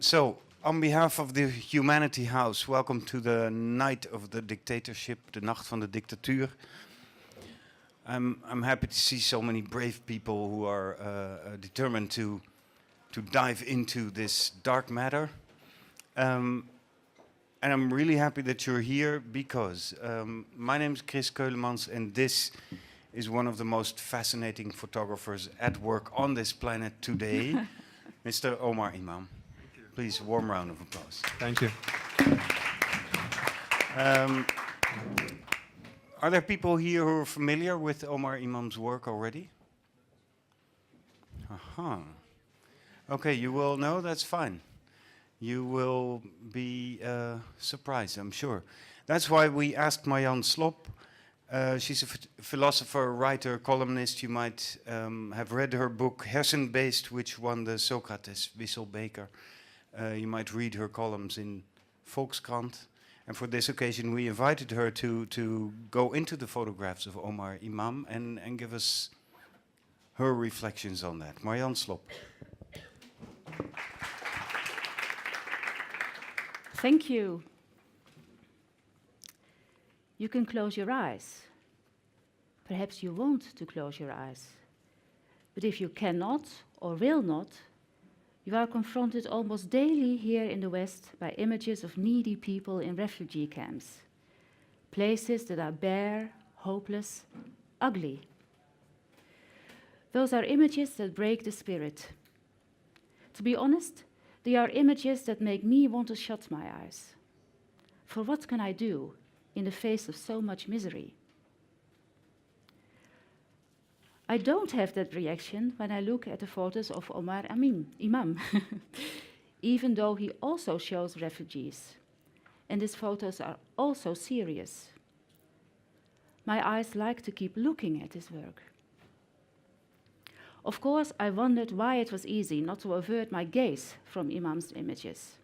So, on behalf of the Humanity House, welcome to the night of the dictatorship, the Nacht van de Dictatuur. I'm happy to see so many brave people who are determined to dive into this dark matter. And I'm really happy that you're here because my name is Chris Keulemans and this is one of the most fascinating photographers at work on this planet today, Mr. Omar Imam. Please, a warm round of applause. Thank you. Are there people here who are familiar with Omar Imam's work already? Aha. Okay, you will know, that's fine. You will be surprised, I'm sure. That's why we asked Marjan Slop. She's a philosopher, writer, columnist. You might have read her book Hersenbeest, which won the Socrates Wisselbeker. You might read her columns in Volkskrant. And for this occasion, we invited her to go into the photographs of Omar Imam and give us her reflections on that. Marjan Slop. Thank you. You can close your eyes. Perhaps you want to close your eyes. But if you cannot or will not, you are confronted almost daily here in the West by images of needy people in refugee camps. Places that are bare, hopeless, ugly. Those are images that break the spirit. To be honest, they are images that make me want to shut my eyes. For what can I do in the face of so much misery? I don't have that reaction when I look at the photos of Omar Imam, even though he also shows refugees. And his photos are also serious. My eyes like to keep looking at his work. Of course, I wondered why it was easy not to avert my gaze from Imam's images.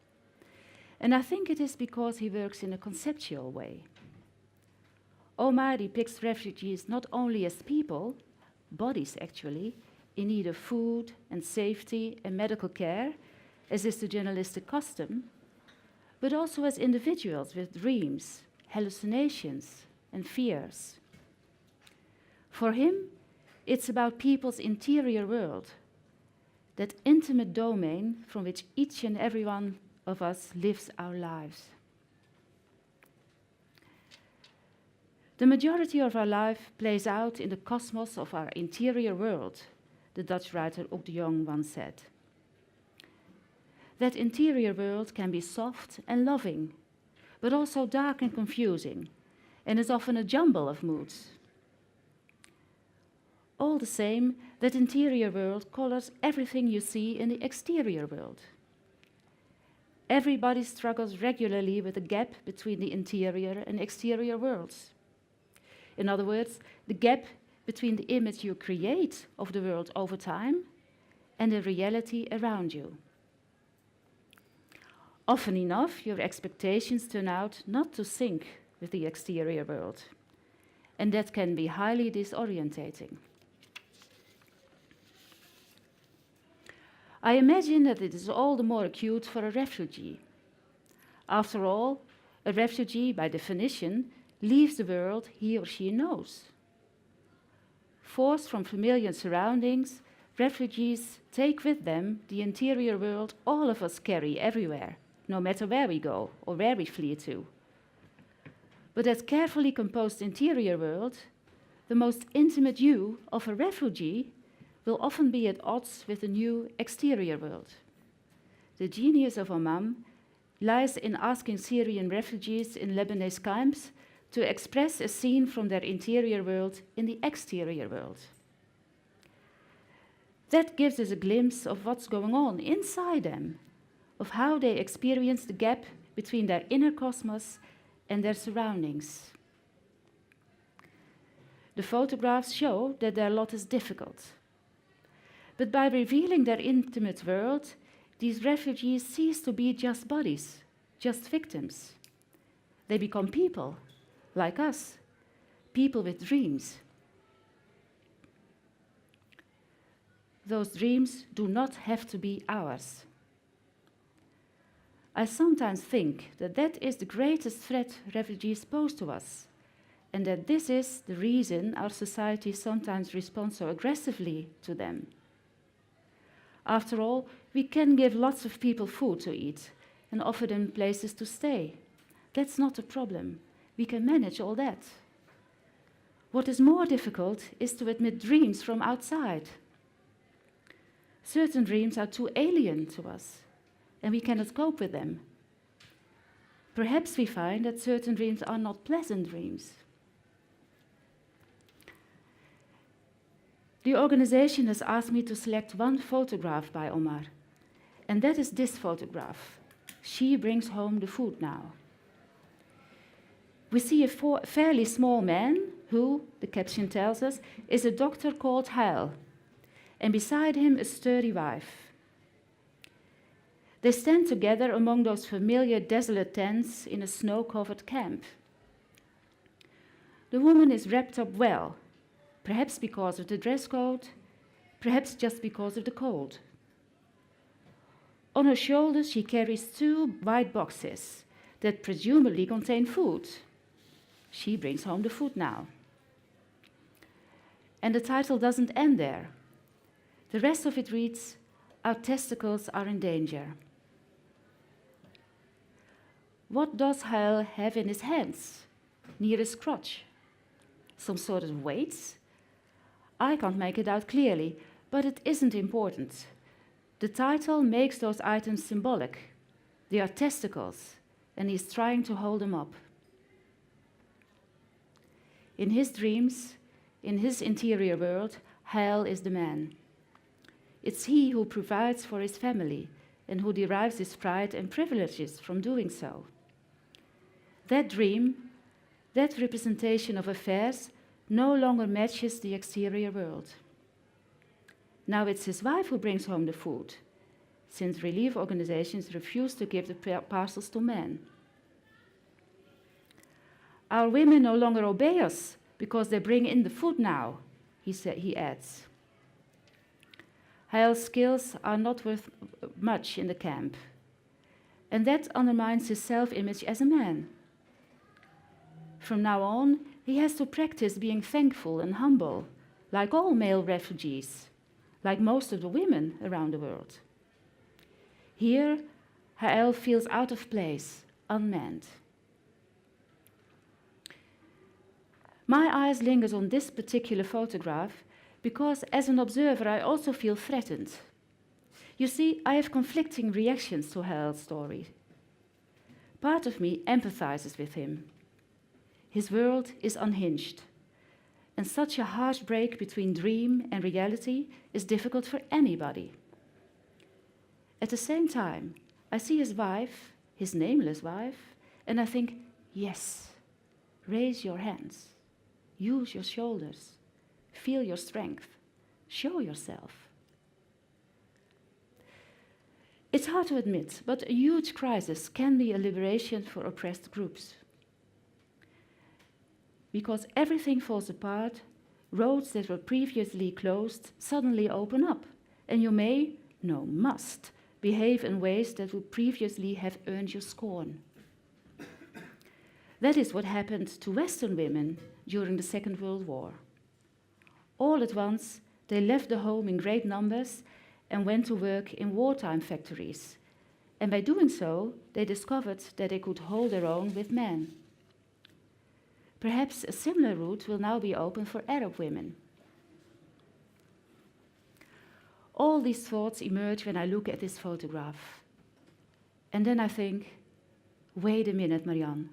And I think it is because he works in a conceptual way. Omar depicts refugees not only as people, bodies actually, in need of food and safety and medical care, as is the journalistic custom, but also as individuals with dreams, hallucinations, and fears. For him, it's about people's interior world, that intimate domain from which each and every one of us lives our lives. The majority of our life plays out in the cosmos of our interior world, the Dutch writer Ook de Jong once said. That interior world can be soft and loving, but also dark and confusing, and is often a jumble of moods. All the same, that interior world colors everything you see in the exterior world. Everybody struggles regularly with the gap between the interior and exterior worlds. In other words, the gap between the image you create of the world over time and the reality around you. Often enough, your expectations turn out not to sync with the exterior world, and that can be highly disorientating. I imagine that it is all the more acute for a refugee. After all, a refugee, by definition, leaves the world he or she knows. Forced from familiar surroundings, refugees take with them the interior world all of us carry everywhere, no matter where we go or where we flee to. But that carefully composed interior world, the most intimate you of a refugee, will often be at odds with the new exterior world. The genius of Imam lies in asking Syrian refugees in Lebanese camps to express a scene from their interior world in the exterior world. That gives us a glimpse of what's going on inside them, of how they experience the gap between their inner cosmos and their surroundings. The photographs show that their lot is difficult. But by revealing their intimate world, these refugees cease to be just bodies, just victims. They become people, like us, people with dreams. Those dreams do not have to be ours. I sometimes think that that is the greatest threat refugees pose to us, and that this is the reason our society sometimes responds so aggressively to them. After all, we can give lots of people food to eat and offer them places to stay. That's not a problem. We can manage all that. What is more difficult is to admit dreams from outside. Certain dreams are too alien to us, and we cannot cope with them. Perhaps we find that certain dreams are not pleasant dreams. The organization has asked me to select one photograph by Omar, and that is this photograph. She brings home the food now. We see a fairly small man who, the caption tells us, is a doctor called Hail, and beside him a sturdy wife. They stand together among those familiar desolate tents in a snow-covered camp. The woman is wrapped up well, perhaps because of the dress code, perhaps just because of the cold. On her shoulders she carries 2 white boxes that presumably contain food. She brings home the food now. And the title doesn't end there. The rest of it reads, "Our testicles are in danger." What does Hail have in his hands, near his crotch? Some sort of weights? I can't make it out clearly, but it isn't important. The title makes those items symbolic. They are testicles, and he's trying to hold them up. In his dreams, in his interior world, Hail is the man. It's he who provides for his family and who derives his pride and privileges from doing so. That dream, that representation of affairs, no longer matches the exterior world. Now it's his wife who brings home the food, since relief organizations refuse to give the parcels to men. Our women no longer obey us because they bring in the food now, he adds. Hail's skills are not worth much in the camp, and that undermines his self-image as a man. From now on, he has to practice being thankful and humble, like all male refugees, like most of the women around the world. Here, Hael feels out of place, unmanned. My eyes linger on this particular photograph because as an observer I also feel threatened. You see, I have conflicting reactions to Hael's story. Part of me empathizes with him. His world is unhinged, and such a harsh break between dream and reality is difficult for anybody. At the same time, I see his wife, his nameless wife, and I think, yes, raise your hands, use your shoulders, feel your strength, show yourself. It's hard to admit, but a huge crisis can be a liberation for oppressed groups. Because everything falls apart, roads that were previously closed suddenly open up, and you may, no, must, behave in ways that would previously have earned you scorn. That is what happened to Western women during the Second World War. All at once, they left the home in great numbers and went to work in wartime factories. And by doing so, they discovered that they could hold their own with men. Perhaps a similar route will now be open for Arab women. All these thoughts emerge when I look at this photograph. And then I think, wait a minute, Marianne.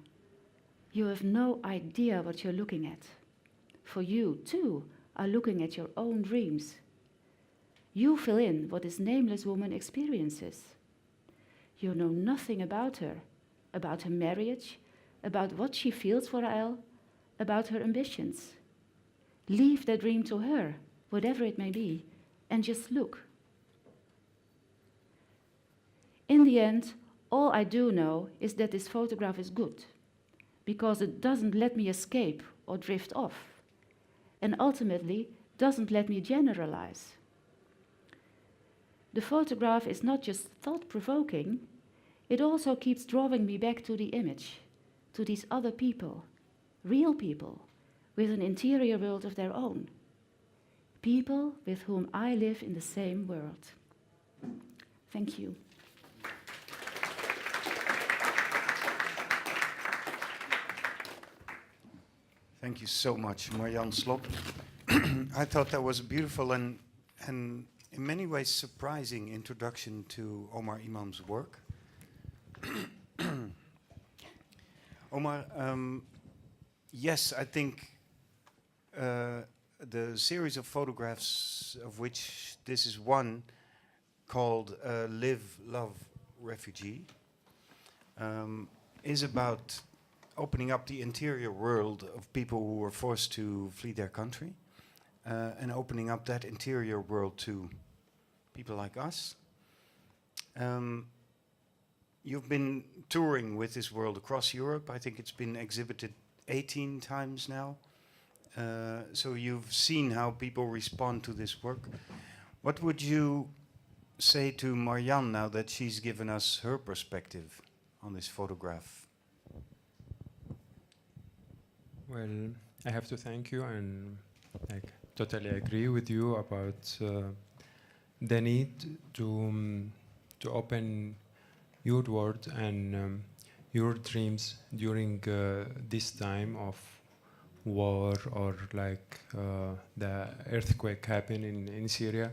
You have no idea what you're looking at. For you, too, are looking at your own dreams. You fill in what this nameless woman experiences. You know nothing about her marriage, about what she feels for Rael, about her ambitions. Leave that dream to her, whatever it may be, and just look. In the end, all I do know is that this photograph is good, because it doesn't let me escape or drift off, and ultimately doesn't let me generalize. The photograph is not just thought-provoking, it also keeps drawing me back to the image, to these other people, real people, with an interior world of their own. People with whom I live in the same world. Thank you. Thank you so much, Marjan Slop. I thought that was a beautiful and in many ways surprising introduction to Omar Imam's work. Omar, yes, I think the series of photographs, of which this is one, called Live, Love, Refugee, is about opening up the interior world of people who were forced to flee their country, and opening up that interior world to people like us. You've been touring with this world across Europe. I think it's been exhibited 18 times now. So you've seen how people respond to this work. What would you say to Marjan now that she's given us her perspective on this photograph? Well, I have to thank you and totally agree with you about the need to open your world and your dreams during this time of war or the earthquake happened in Syria,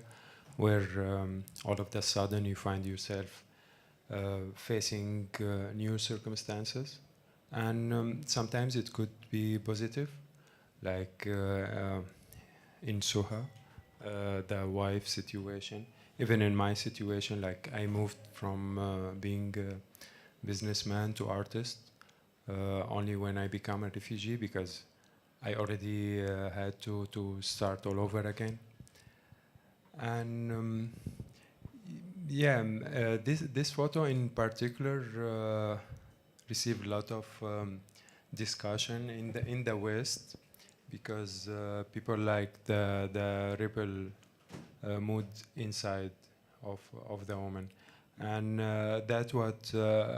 where all of a sudden you find yourself facing new circumstances. And sometimes it could be positive, like in Suha, the wife situation. Even in my situation, like I moved from being a businessman to artist only when I become a refugee, because I already had to start all over again. And this photo in particular received a lot of discussion in the West, because people like the rebel mood inside of the woman, and that's what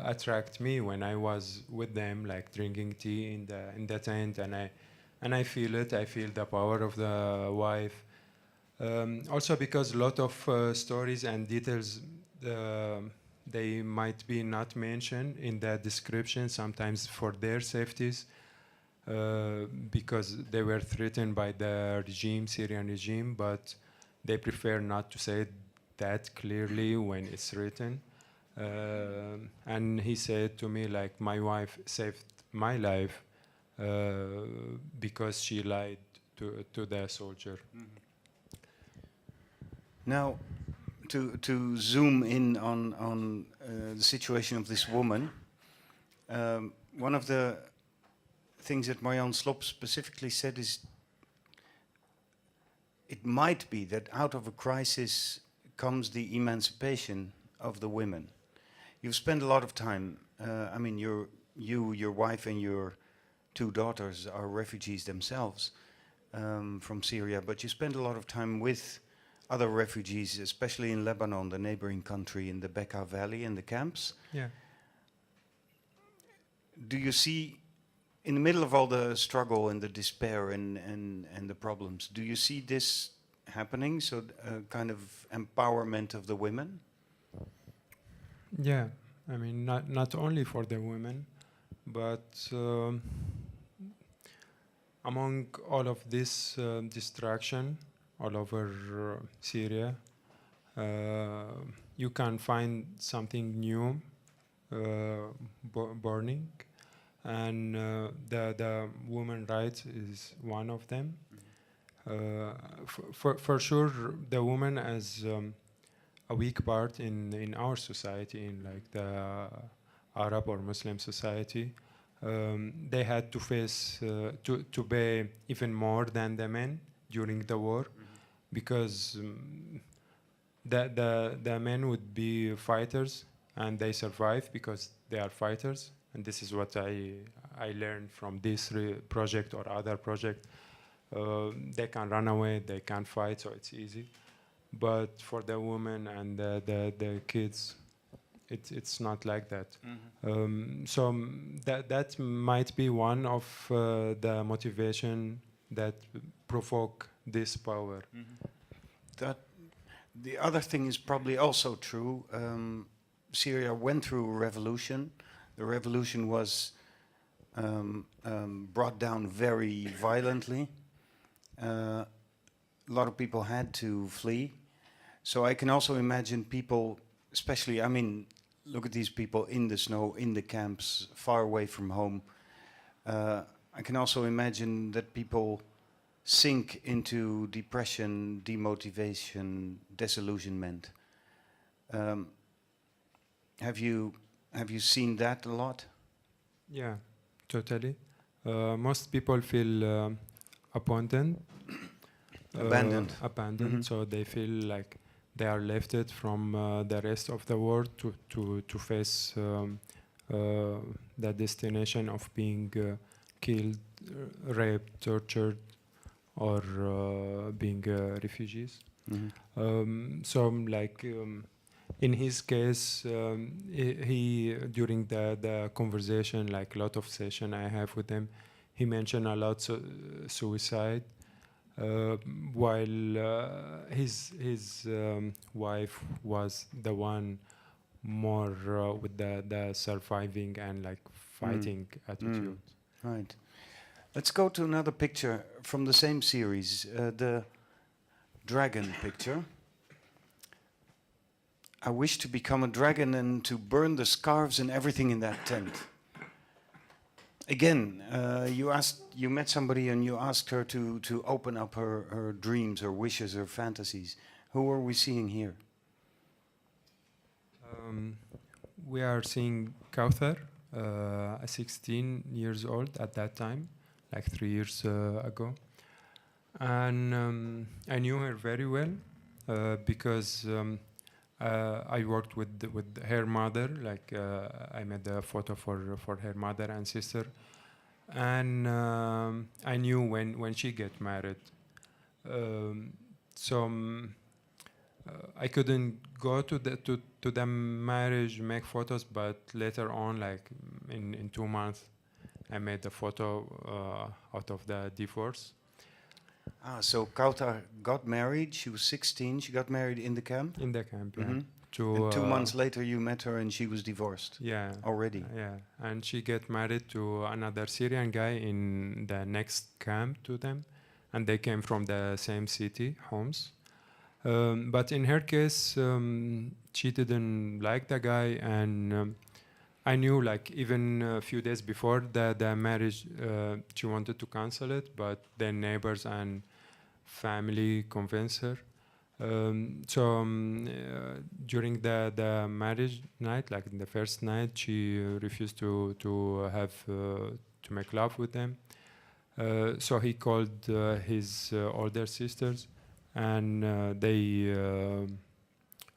attracted me when I was with them, like drinking tea in the tent, and I feel it. I feel the power of the wife. Also because a lot of stories and details they might be not mentioned in the description, sometimes for their safeties, because they were threatened by the regime, Syrian regime, but they prefer not to say that clearly when it's written. And he said to me, like, my wife saved my life because she lied to the soldier. Mm-hmm. Now, to zoom in on the situation of this woman, one of the things that Marjan Slop specifically said is it might be that out of a crisis comes the emancipation of the women. You've spent a lot of time, I mean, your wife and your two daughters are refugees themselves from Syria, but you spend a lot of time with other refugees, especially in Lebanon, the neighboring country, in the Bekaa Valley, in the camps. Yeah. Do you see, in the middle of all the struggle and the despair and the problems, do you see this happening, so kind of empowerment of the women? Yeah, I mean, not only for the women, but among all of this destruction all over Syria, you can find something new burning, and the women rights is one of them. For sure, the woman has a weak part in our society, in like the Arab or Muslim society. They had to face to pay even more than the men during the war, because the men would be fighters and they survive because they are fighters. And this is what I learned from this project or other project. They can run away, they can fight, so it's easy. But for the women and the kids, it's not like that. That might be one of the motivation that provoke this power. That the other thing is probably also true. Syria went through a revolution. The revolution was brought down very violently. A lot of people had to flee. So I can also imagine people, especially, I mean, look at these people in the snow, in the camps, far away from home. I can also imagine that people sink into depression, demotivation, disillusionment. Have you seen that a lot? Yeah, totally. Most people feel abandoned. Abandoned. So they feel like they are left from the rest of the world to face the destination of being killed, raped, tortured, or being refugees. In his case, he during the conversation, like a lot of session I have with him, he mentioned a lot suicide. While his wife was the one more with the surviving and like fighting attitude. Right. Let's go to another picture from the same series, the dragon picture. I wish to become a dragon and to burn the scarves and everything in that tent. Again, you met somebody and you asked her to open up her dreams, her wishes, her fantasies. Who are we seeing here? We are seeing Kauthar, 16 years old at that time, like 3 years ago. And I knew her very well because I worked with her mother. Like I made a photo for her mother and sister, and I knew when she get married. I couldn't go to the marriage, make photos, but later on, like in 2 months, I made a photo out of the divorce. So Kauthar got married. She was 16. She got married in the camp. In the camp, yeah. And 2 months later, you met her, and she was divorced. Yeah, already. Yeah, and she get married to another Syrian guy in the next camp to them, and they came from the same city, Homs. But in her case, she didn't like the guy, and I knew, like, even a few days before the marriage, she wanted to cancel it, but then neighbors and family convinced her. During the marriage night, like the first night, she refused to make love with them. So he called his older sisters, and they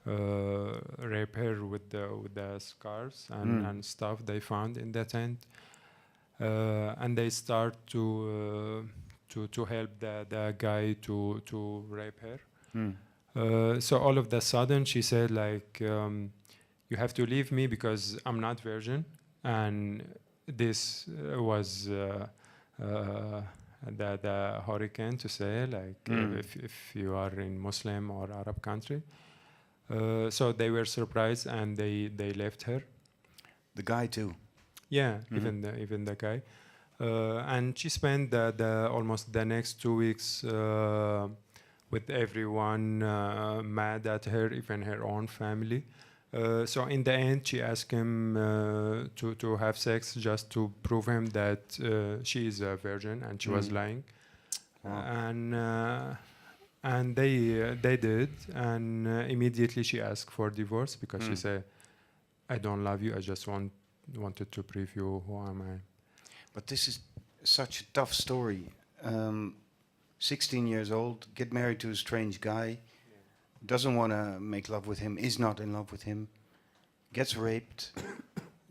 rape her with the scarves and stuff they found in the tent, and they start to help the guy to rape her. So all of the sudden she said, like, you have to leave me because I'm not virgin, and this was the hurricane to say, like, if you are in Muslim or Arab country. So they were surprised and they left her. The guy too. Yeah, even the guy. And she spent the almost the next 2 weeks with everyone mad at her, even her own family. So in the end, she asked him to have sex just to prove him that she is a virgin and she was lying. Wow. And they did, and immediately she asked for divorce because she said, "I don't love you. I just wanted to prove you who am I." But this is such a tough story. 16 years old, get married to a strange guy, doesn't want to make love with him, is not in love with him, gets raped,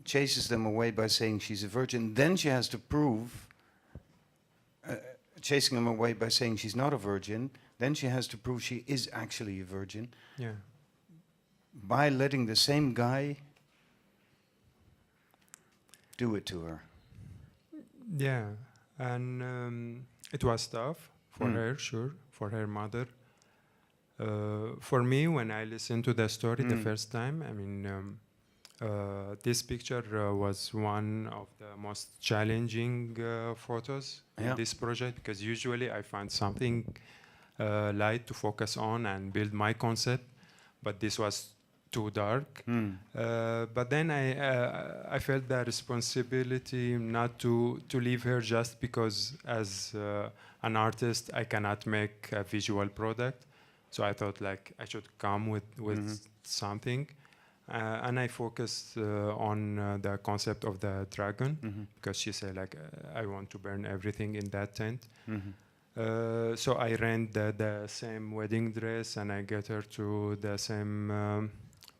chases them away by saying she's a virgin. Then she has to prove, chasing them away by saying she's not a virgin. Then she has to prove she is actually a virgin. Yeah. By letting the same guy do it to her? Yeah, and it was tough for Mm. her, sure, for her mother. For me, when I listened to the story the Mm. first time, I mean, this picture was one of the most challenging photos Yeah. in this project, because usually I find something light to focus on and build my concept, but this was too dark. Mm. But then I felt the responsibility not to leave her just because as an artist I cannot make a visual product. So I thought like I should come with Mhm. something. And I focused on the concept of the dragon, Mhm. because she said like I want to burn everything in that tent. Mhm. So I rent the same wedding dress and I get her to the same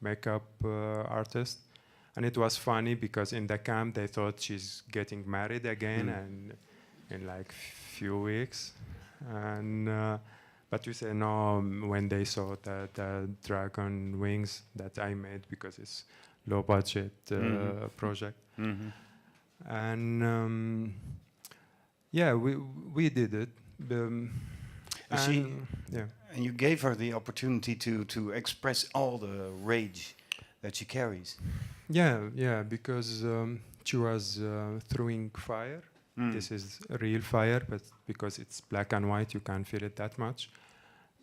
makeup artist. And it was funny because in the camp they thought she's getting married again and in like few weeks. And but we say no when they saw the dragon wings that I made, because it's low budget project. Mhm. And yeah, we did it. And she- and yeah, And you gave her the opportunity to express all the rage that she carries. yeah, because she was throwing fire. Mm. This is real fire, but because it's black and white, you can't feel it that much.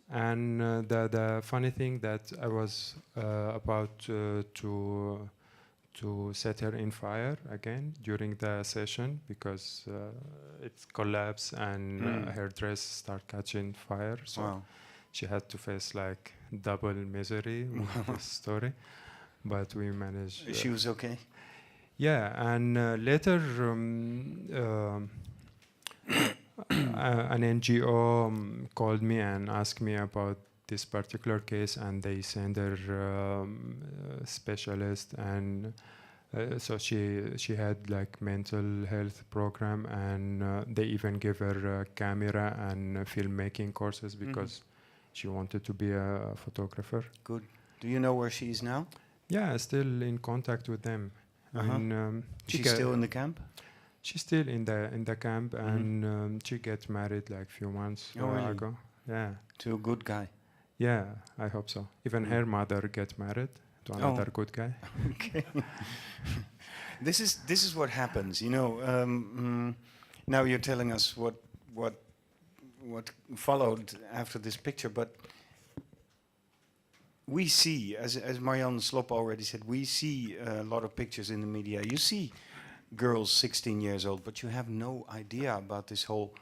And the funny thing that I was about to set her in fire again during the session, because it collapsed and her dress started catching fire. So Wow. she had to face like double misery with this story, but we managed. She was okay? Yeah, and later an NGO called me and asked me about this particular case, and they sent her specialist, and so she had like mental health program, and they even gave her a camera and filmmaking courses because she wanted to be a photographer. Good. Do you know where she is now? Yeah, still in contact with them. And She's still in the camp? she's still in the camp, and she get married like few months Oh, really? ago. Yeah, To a good guy. yeah, I hope so. Even her mother get married to another good guy. Okay. This is what happens, you know. Now you're telling us what followed after this picture, but we see, as Marianne Slob already said, we see a lot of pictures in the media. You see girls 16 years old, but you have no idea about this whole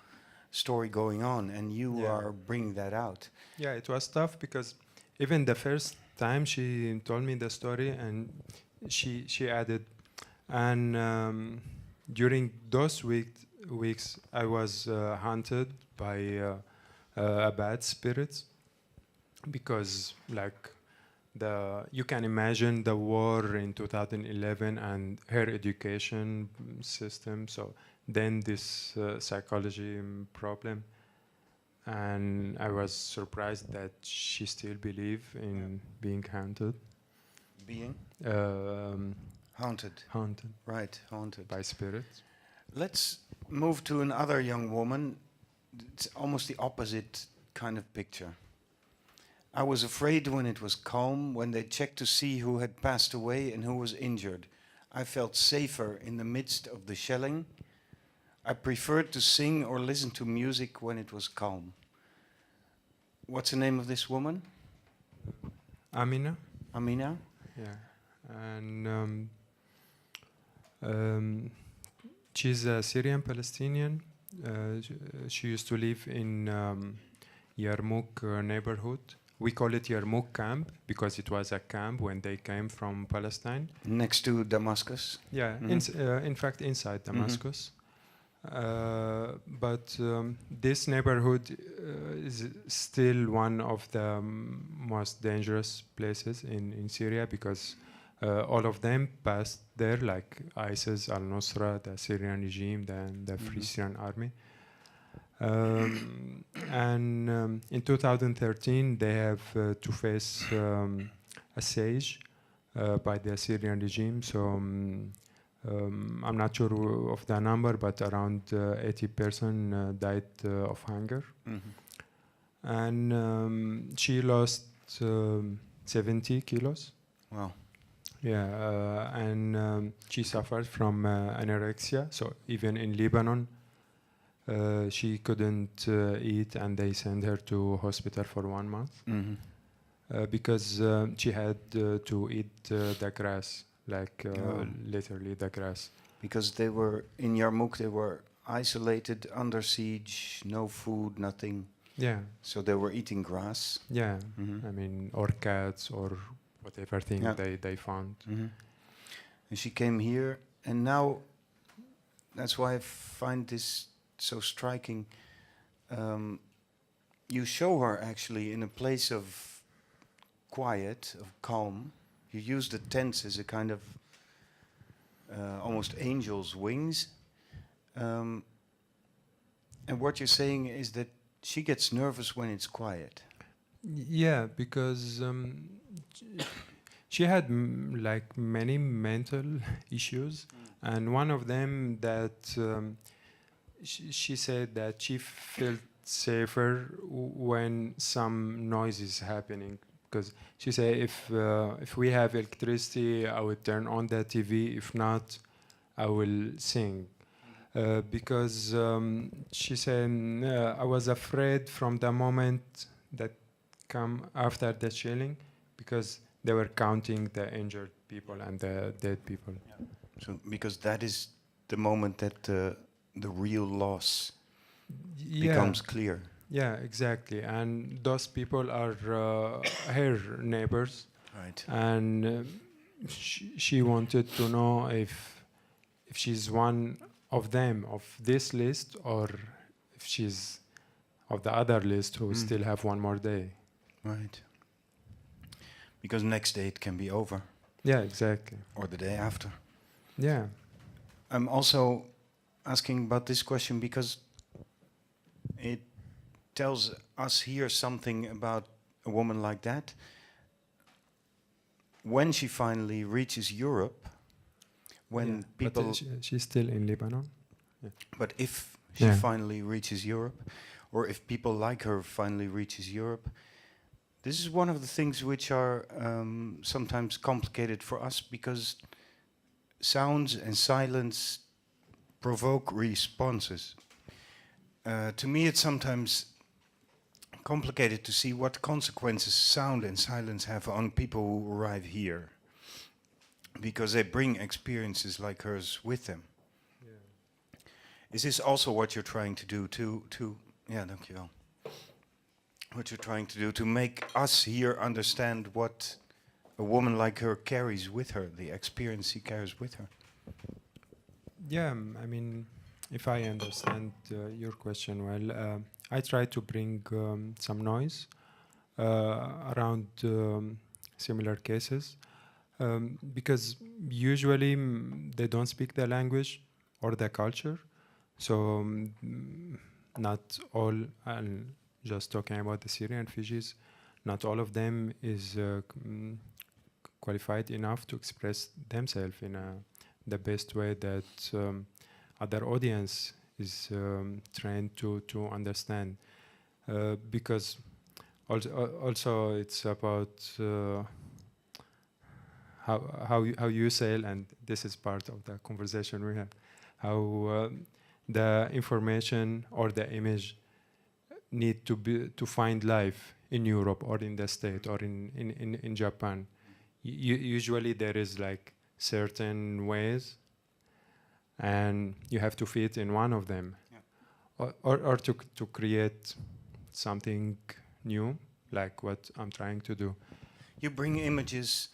story going on, and you are bringing that out. Yeah, it was tough because even the first time she told me the story, and she added, and during those weeks I was haunted by bad spirits, because like you can imagine the war in 2011 and her education system, so then this psychology problem. And I was surprised that she still believed in being haunted. Being haunted. Haunted Right, haunted. by spirits. Let's move to another young woman. It's almost the opposite kind of picture. I was afraid when it was calm, when they checked to see who had passed away and who was injured. I felt safer in the midst of the shelling. I preferred to sing or listen to music when it was calm. What's the name of this woman? Amina. Amina? Yeah, and she's a Syrian Palestinian. She used to live in Yarmouk neighborhood. We call it Yarmouk camp because it was a camp when they came from Palestine. Next to Damascus? Yeah, in fact inside Damascus. But this neighborhood is still one of the most dangerous places in Syria, because all of them passed there, like ISIS, Al-Nusra, the Syrian regime, then the Free Syrian Army. And in 2013, they have to face a siege by the Syrian regime. So I'm not sure of the number, but around 80% died of hunger. And she lost 70 kilos. Wow. Yeah, and she suffered from anorexia. So even in Lebanon, she couldn't eat, and they sent her to hospital for 1 month because she had to eat the grass, like literally the grass. Because they were in Yarmouk, they were isolated, under siege, no food, nothing. Yeah. So they were eating grass. Yeah, I mean, or cats or whatever thing they found. And she came here, and now that's why I find this so striking. You show her actually in a place of quiet, of calm. You use the tents as a kind of almost angel's wings. And what you're saying is that she gets nervous when it's quiet. Yeah, because she had like many mental issues, and one of them that she said that she felt safer when some noise is happening. Because she said if we have electricity, I would turn on the TV. If not, I will sing. Because she said I was afraid from the moment that come after the shelling, because they were counting the injured people and the dead people. Yeah. So because that is the moment that the real loss becomes clear. Yeah, exactly. And those people are her neighbors. Right. And she wanted to know if she's one of them, of this list, or if she's of the other list who still have one more day. Right. Because next day it can be over. Yeah, exactly. Or the day after. Yeah. I'm also asking about this question because it tells us here something about a woman like that. When she finally reaches Europe, when people... But she's still in Lebanon. Yeah. But if she finally reaches Europe, or if people like her finally reaches Europe, this is one of the things which are sometimes complicated for us, because sounds and silence provoke responses. To me, it's sometimes complicated to see what consequences sound and silence have on people who arrive here, because they bring experiences like hers with them. Yeah. Is this also what you're trying to do dankjewel. What you're trying to do to make us here understand what a woman like her carries with her, the experience she carries with her? Yeah, I mean, if I understand your question well, I try to bring some noise around similar cases, because usually they don't speak the language or the culture, so not all, and just talking about the Syrian refugees, not all of them is qualified enough to express themselves in the best way that other audience is trained to understand. Because also it's about how you say, and this is part of the conversation we have, how the information or the image need to find life in Europe or in the States or in Japan. Usually there is like certain ways, and you have to fit in one of them, or to create something new, like what I'm trying to do. You bring images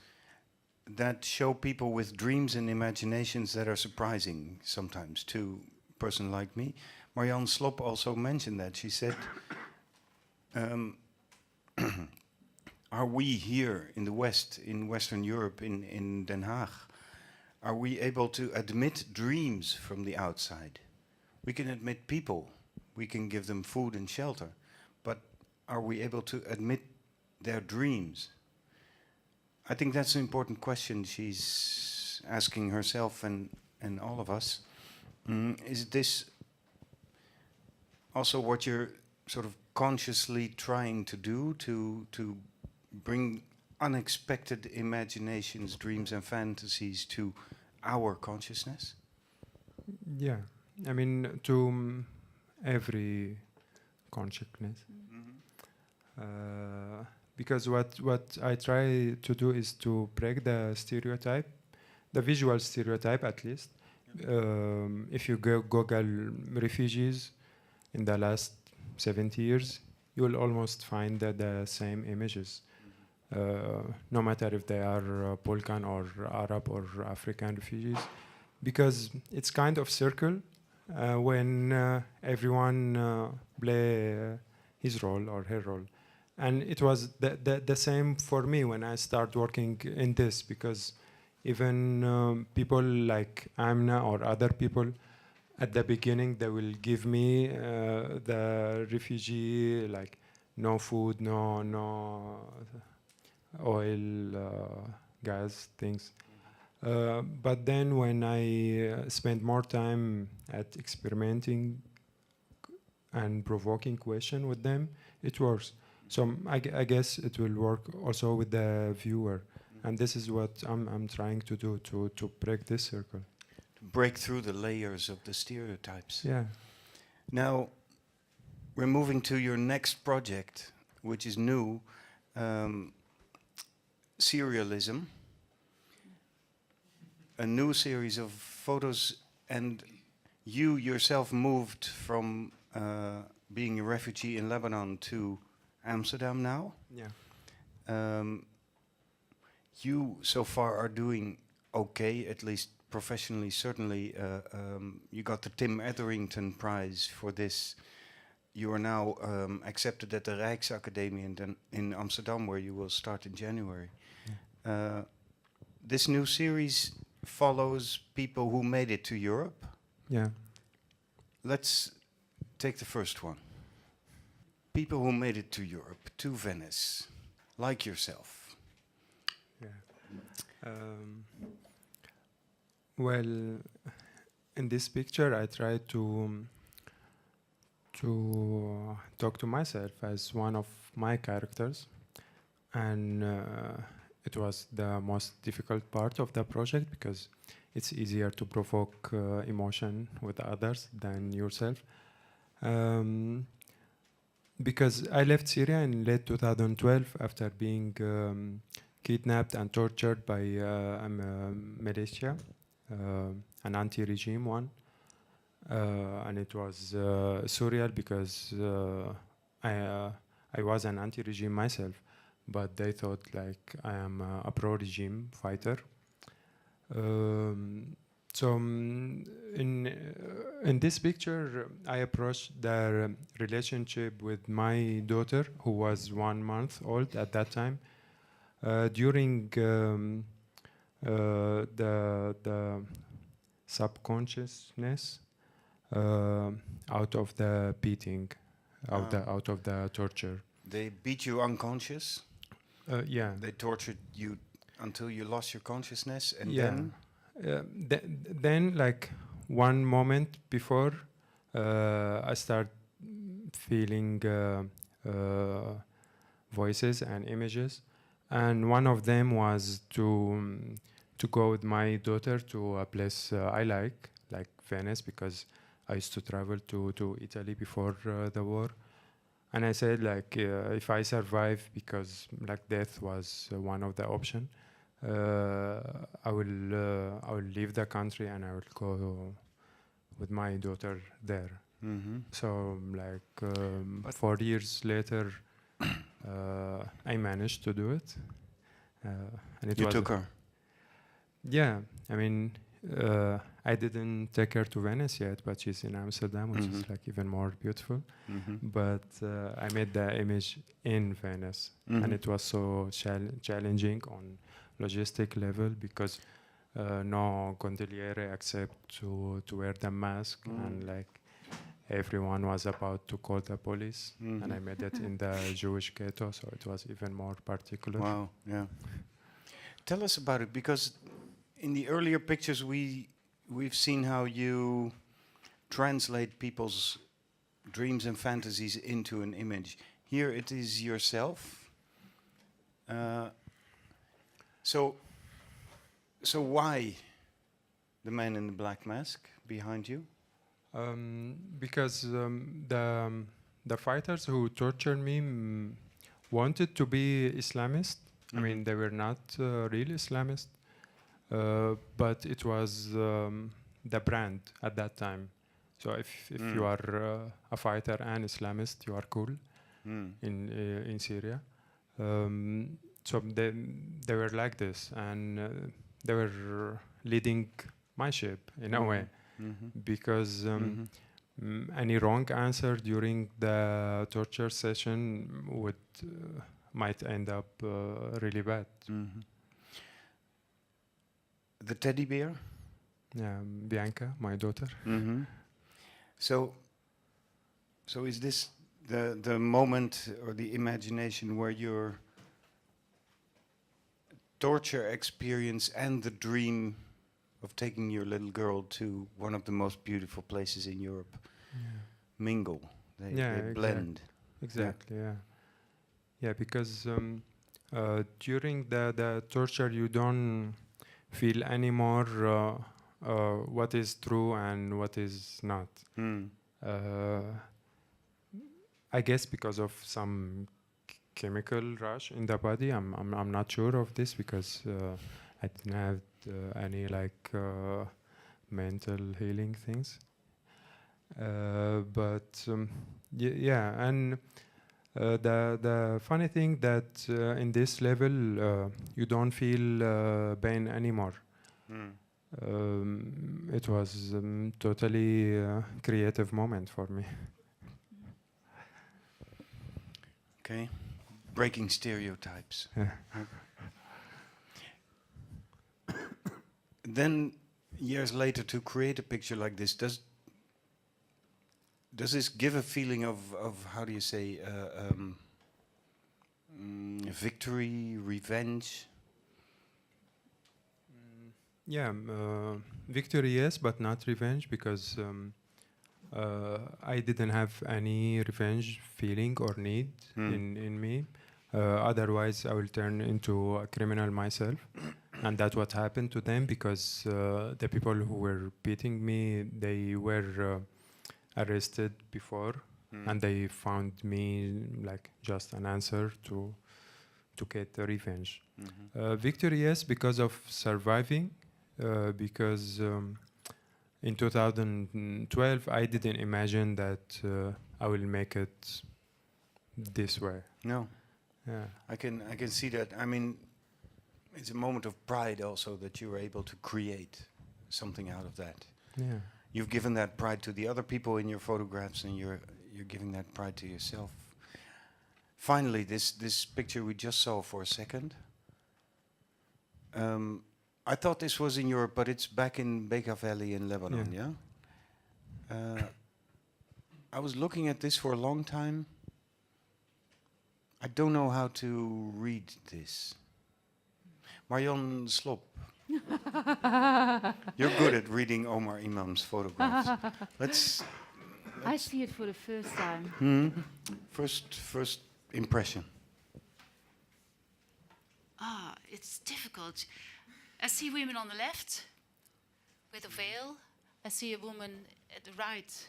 that show people with dreams and imaginations that are surprising sometimes to a person like me. Marianne Slop also mentioned that. She said, are we here in the West, in Western Europe, in Den Haag, are we able to admit dreams from the outside? We can admit people, we can give them food and shelter, but are we able to admit their dreams? I think that's an important question she's asking herself, and and all of us. Is this also what you're sort of consciously trying to do to bring unexpected imaginations, dreams, and fantasies to our consciousness? Yeah, I mean, to every consciousness. Because what I try to do is to break the stereotype, the visual stereotype at least. If you Google refugees in the last 70 years, you will almost find the same images. No matter if they are Balkan or Arab or African refugees, because it's kind of circle when everyone play his role or her role. And it was the same for me when I start working in this, because even people like Amna or other people, at the beginning they will give me the refugee, like no food, no oil, gas, things. But then when I spend more time at experimenting and provoking question with them, it works. So I guess it will work also with the viewer. And this is what I'm trying to do, to break this circle. To break through the layers of the stereotypes. Yeah. Now, we're moving to your next project, which is new, Serialism. A new series of photos, and you yourself moved from being a refugee in Lebanon to Amsterdam now. Yeah. You so far are doing okay, at least professionally, certainly. You got the Tim Etherington Prize for this. You are now accepted at the Rijksacademie in Amsterdam, where you will start in January. Yeah. This new series follows people who made it to Europe. Yeah. Let's take the first one. People who made it to Europe, to Venice, like yourself. Yeah. Well, in this picture, I try to talk to myself as one of my characters, and it was the most difficult part of the project, because it's easier to provoke emotion with others than yourself. Because I left Syria in late 2012 after being kidnapped and tortured by a militia, an anti-regime one. And it was surreal because I was an anti-regime myself, but they thought like I am a pro-regime fighter. So in this picture, I approached the relationship with my daughter, who was 1 month old at that time, during the subconsciousness out of the beating, out of the torture. They beat you unconscious? Yeah. They tortured you until you lost your consciousness, and Yeah. then? Then, like 1 moment before, I start feeling voices and images, and one of them was to go with my daughter to a place I like Venice, because I used to travel to Italy before the war. And I said, like, if I survive, because like death was one of the options, I will leave the country and I will go with my daughter there. Mm-hmm. So like 4 years later, I managed to do it. And it You was took her? Yeah, I mean, I didn't take her to Venice yet, but she's in Amsterdam, which is like even more beautiful. Mm-hmm. But I made the image in Venice, and it was so challenging on logistic level, because no gondoliere accept to wear the mask, and like everyone was about to call the police, and I made it in the Jewish ghetto, so it was even more particular. Wow, yeah. Tell us about it, because in the earlier pictures we we've seen how you translate people's dreams and fantasies into an image. Here it is yourself. So why the man in the black mask behind you? Because the fighters who tortured me wanted to be Islamist. I mean, they were not real Islamist, but it was the brand at that time. So if you are a fighter and Islamist, you are cool in Syria. So they were like this, and they were leading my ship in a way, because any wrong answer during the torture session might end up really bad. The teddy bear? Yeah, Bianca, my daughter. So is this the moment or the imagination where your torture experience and the dream of taking your little girl to one of the most beautiful places in Europe mingle? They blend. Exactly, yeah. Because during the torture, you don't feel anymore what is true and what is not. I guess because of some chemical rush in the body. I'm not sure of this because I didn't have any mental healing things. But yeah, and the funny thing that in this level you don't feel pain anymore. It was totally creative moment for me. Okay, breaking stereotypes. Yeah. Then, years later, to create a picture like this, does this give a feeling of how do you say, victory, revenge? Yeah, victory, yes, but not revenge, because I didn't have any revenge feeling or need in me. Otherwise, I will turn into a criminal myself. And that's what happened to them, because the people who were beating me, they were arrested before, and they found me like just an answer to get the revenge. Victory, yes, because of surviving, because in 2012 I didn't imagine that I will make it this way. No. Yeah. I can see that. I mean, it's a moment of pride also that you were able to create something out of that. Yeah. You've given that pride to the other people in your photographs, and you're giving that pride to yourself. Finally, this picture we just saw for a second. I thought this was in Europe, but it's back in Bekaa Valley in Lebanon, yeah? I was looking at this for a long time. I don't know how to read this. Marjan Slop. You're good at reading Omar Imam's photographs. I see it for the first time. First impression. It's difficult. I see women on the left with a veil. I see a woman at the right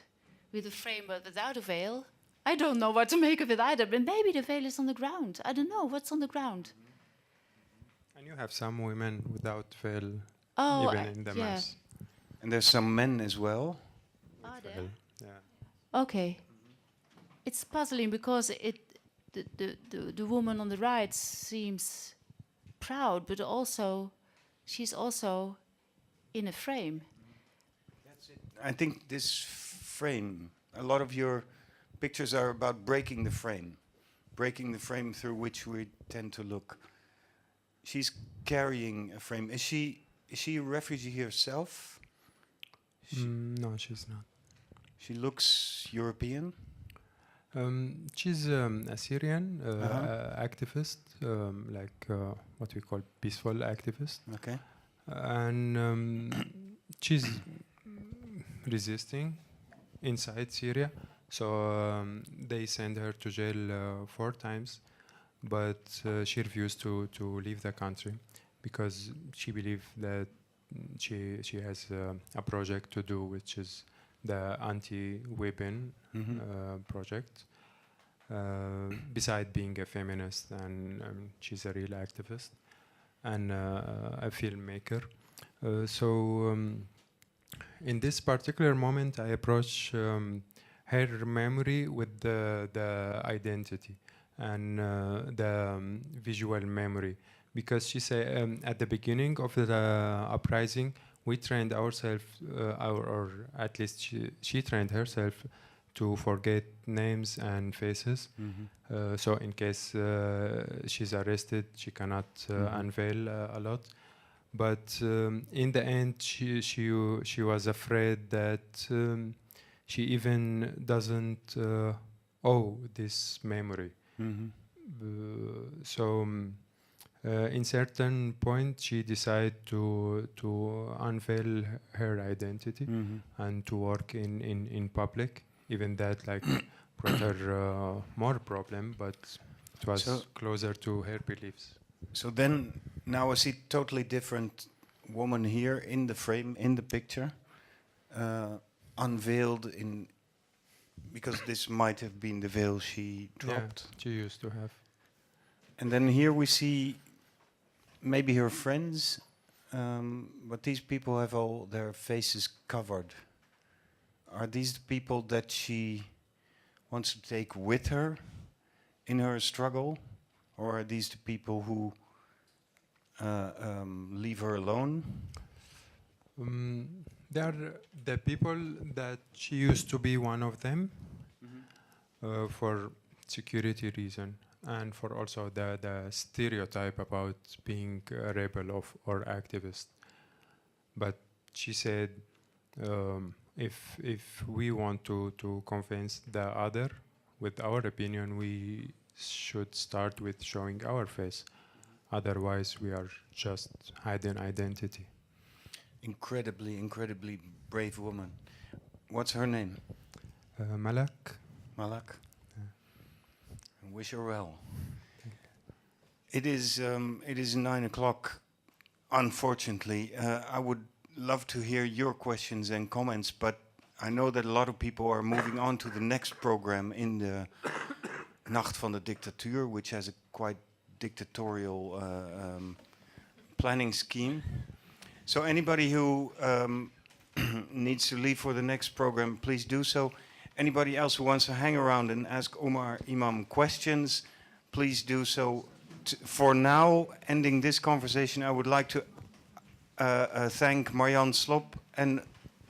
with a frame but without a veil. I don't know what to make of it either, but maybe the veil is on the ground. I don't know what's on the ground. And you have some women without veil, Oh, even in the mass. And there's some men as well. Are there? Yeah. Okay. It's puzzling because the woman on the right seems proud, but also she's also in a frame. That's it. I think this frame, a lot of your pictures are about breaking the frame through which we tend to look. She's carrying a frame. Is she a refugee herself? No, she's not. She looks European. She's a Syrian activist, what we call peaceful activist. Okay. And she's resisting inside Syria. So they sent her to jail 4 times, but she refused to leave the country because she believed that she has a project to do, which is the anti-weapon project. Beside being a feminist, and she's a real activist and a filmmaker. In this particular moment, I approach her memory with the identity and the visual memory, because she said at the beginning of the uprising, we trained ourselves, or at least she trained herself to forget names and faces. So in case she's arrested, she cannot unveil a lot. But in the end, she was afraid that she even doesn't owe this memory. In certain point, she decided to unveil her identity and to work in public. Even that brought her more problem, but it was closer to her beliefs. So then, now I see totally different woman here in the frame, in the picture, unveiled because this might have been the veil she dropped. Yeah, she used to have. And then here we see maybe her friends, but these people have all their faces covered. Are these the people that she wants to take with her in her struggle? Or are these the people who leave her alone? They are the people that she used to be one of them for security reason, and for also the stereotype about being a rebel or activist. But she said, if we want to convince the other with our opinion, we should start with showing our face. Otherwise, we are just hiding identity. Incredibly brave woman. What's her name? Malak. Malak. Yeah. Wish her well. It is 9 o'clock. Unfortunately, I would love to hear your questions and comments, but I know that a lot of people are moving on to the next program in the Nacht van de Dictatuur, which has a quite dictatorial planning scheme. So anybody who needs to leave for the next program, please do so. Anybody else who wants to hang around and ask Omar Imam questions, please do so. For now, ending this conversation, I would like to thank Marjan Slop and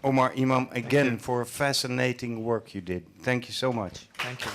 Omar Imam again for a fascinating work you did. Thank you so much. Thank you.